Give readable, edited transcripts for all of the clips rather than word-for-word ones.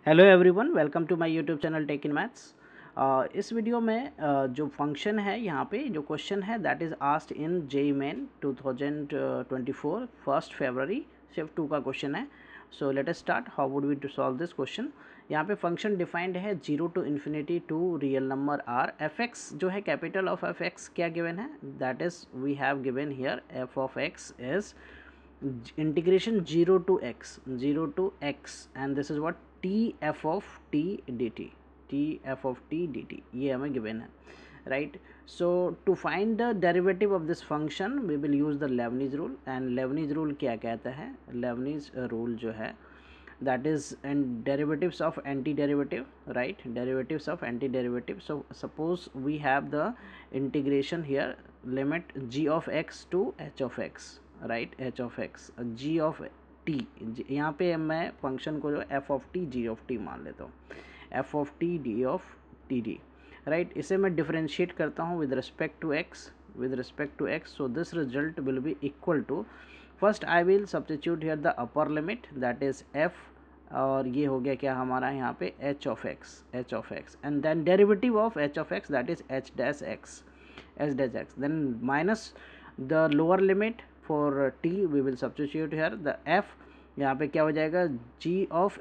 Hello everyone, welcome to my YouTube channel tech in maths. इस video में जो function है, यहाँ पे जो क्वेश्चन है that is asked in JEE main 2024 1 फरवरी शिफ्ट 2 का क्वेश्चन है। So let us start how would we to solve this question. यहाँ पे फंक्शन डिफाइंड है 0 to infinity to real number R. F X जो है कैपिटल ऑफ एफ एक्स क्या given है, that is we have given here F of X is integration 0 to x and this is what t f of t dt, t f of t dt ये हमें given है, right? So to find the derivative of this function we will use the Leibniz rule, and Leibniz rule क्या कहता है? Leibniz rule जो है that is and derivatives of antiderivative, right? Derivatives of antiderivative. So suppose we have the integration here, limit g of x to h of x, right, h of x g of t. यहाँ पे मैं function को जो f of t g of t मान लेता हूँ, f of t d of t d, right. इसे मैं डिफ्रेंशिएट करता हूँ with respect to x, with respect to x. So this result will be equal to, first I will substitute here the upper limit that is f, और ये हो गया क्या हमारा यहाँ पे h of x, h of x, and then derivative of h of x that is h dash x, h dash x, then minus the lower limit for t we will substitute here the f, यहाँ पे क्या हो जाएगा g of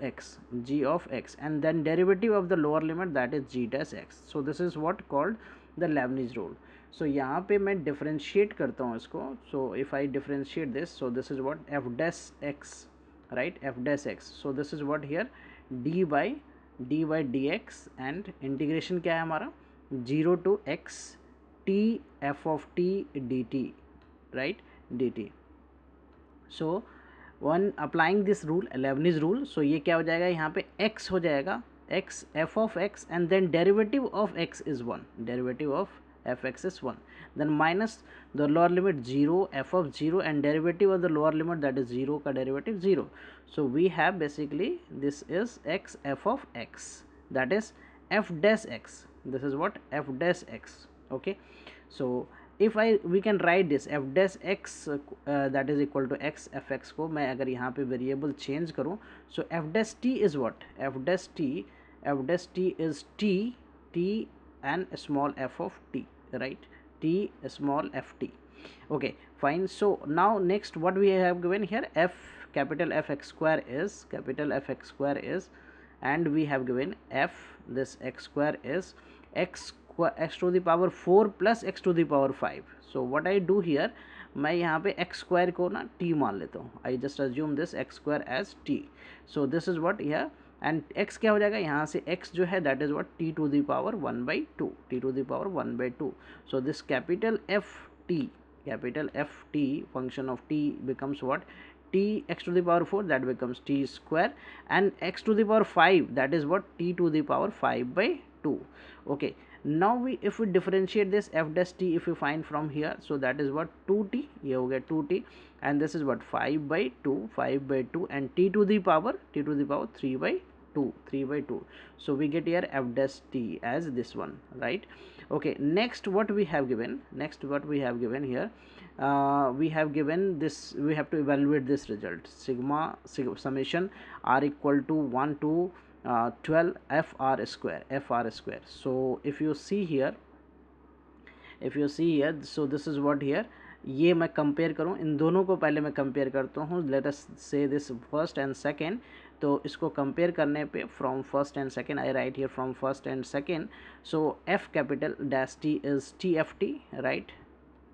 x and then derivative of the lower limit that is g dash x। So this is what called the Leibniz rule. So यहाँ पे मैं differentiate करता हूँ इसको। So if I differentiate this, so this is what f dash x, right, f dash x। So this is what here d by D x, and integration क्या है हमारा 0 to x t f of t dt, right, dt। So one applying this rule, Leibniz rule, so ये क्या हो जाएगा यहाँ पे x हो जाएगा, x f of x and then derivative of x is 1, derivative of F x is 1, then minus the lower limit 0 f of 0 and derivative of the lower limit that is 0 का derivative 0। So we have basically this is x f of x that is f dash x, this is what f dash x, okay? So if we can write this f dash x that is equal to x f x को मैं अगर यहाँ पे variable change करूँ, so f dash t is what, f dash t is t and small f of t, right, t small f t, okay, fine. So now next what we have given here, f capital F x square is, capital F x square is, and we have given f this x square is x to the power 4 plus x to the power 5. so what I do here, मैं यहाँ पे x square को ना t मान लेता हूँ, I just assume this x square as t. so this is what here, and x क्या हो जाएगा यहाँ से, x जो है that is what t to the power 1 by 2, t to the power 1 by 2. so this capital F t function of t becomes what, t x to the power 4 that becomes t square, and x to the power 5 that is what, t to the power 5 by 2, okay? now we if we differentiate this f dash t, if you find from here, so that is what 2t, ये हो गया 2t, and this is what 5 by 2 and t to the power 3 by 2. so we get here f dash t as this one, right? okay, next what we have given here, we have given this, we have to evaluate this result, sigma summation r equal to 1 to 12 fr square. so if you see here, so this is what here, ये मैं compare करूँ, इन दोनों को पहले मैं compare करता हूँ, let us से दिस फर्स्ट एंड सेकेंड। तो इसको कंपेयर करने पे from first and second, I right here from first and second, so F capital dash T is T F T, right,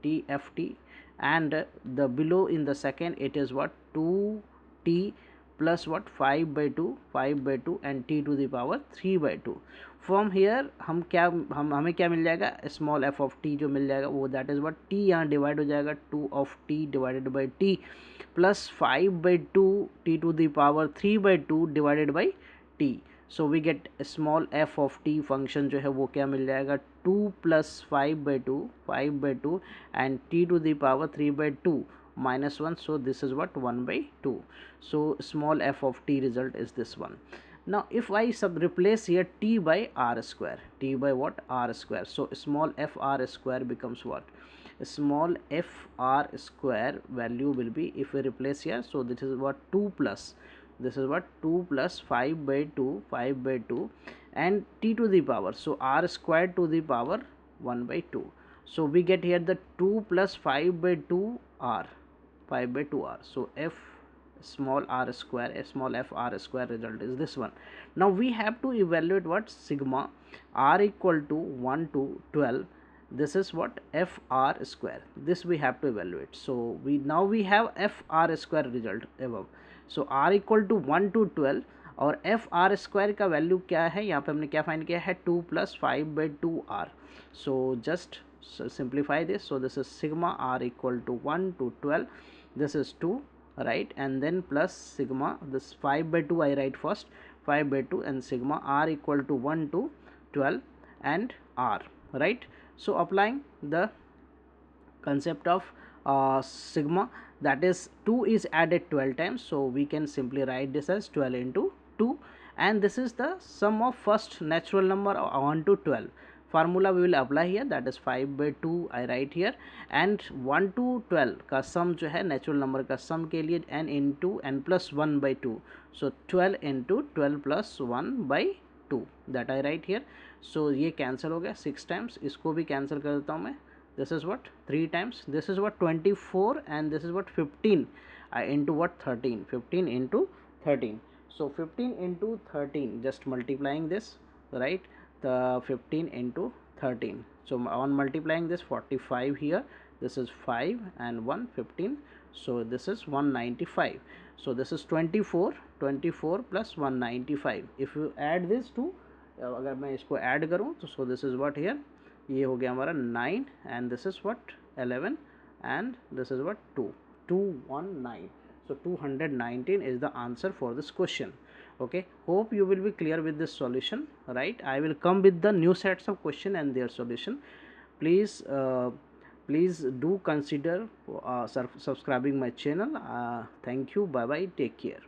T F T, and the below in the second it is what 2t plus what 5 by 2 and t to the power 3 by 2. from here हमें क्या मिल जाएगा, small f of t जो मिल जाएगा वो that is what, t यहाँ divide हो जाएगा 2 of t divided by t plus 5 by 2 t to the power 3 by 2 divided by t. So we get small f of t function जो है वो क्या मिल जाएगा, 2 plus 5 by 2 and t to the power 3 by 2 minus 1, so this is what 1 by 2. so small f of t result is this one. now if I replace here t by r square, t by what, r square, so small f r square becomes what, small f r square value will be, if we replace here, so this is what 2 plus this is what 2 plus 5 by 2, 5 by 2, and t to the power, so r squared to the power 1 by 2. So we get here the 2 plus 5 by 2 r, 5 by 2 r. So f small r square, small f r square result is this one. Now we have to evaluate what sigma r equal to 1 to 12. This is what f r square, this we have to evaluate. So we have f r square result above. So r equal to 1 to 12 और F R square का value क्या है, यहाँ पे हमने क्या find किया है 2 plus 5 by 2 r. So just simplify this. So this is sigma r equal to 1 to 12, this is 2, right, and then plus sigma, this 5 by 2 I write first, 5 by 2, and sigma r equal to 1 to 12 and r, right. So applying the concept of sigma, that is 2 is added 12 times, so we can simply write this as 12 into 2, and this is the sum of first natural number 1 to 12. Formula we will apply here, that is 5 by 2 I write here, and 1 to 12 का sum जो है natural number का sum के लिए n into n plus 1 by 2, so 12 into 12 plus 1 by 2, that I write here. So ये cancel हो गया 6 times, इसको भी cancel कर देता हूँ मैं. This is what 3 times, this is what 24, and this is what 15 into what 13, 15 into 13. So 15 into 13, just multiplying this, right, the 15 into 13. So on multiplying this 45 here, this is 5 and 1 15, so this is 195. So this is 24 plus 195. If you add this to, अगर मैं इसको add करूँ तो so this is what here, ये हो गया हमारा 9, and this is what 11, and this is what 219. So 219 is the answer for this question. Okay, hope you will be clear with this solution, right. I will come with the new sets of question and their solution. Please please do consider subscribing my channel. Thank you, bye bye, take care.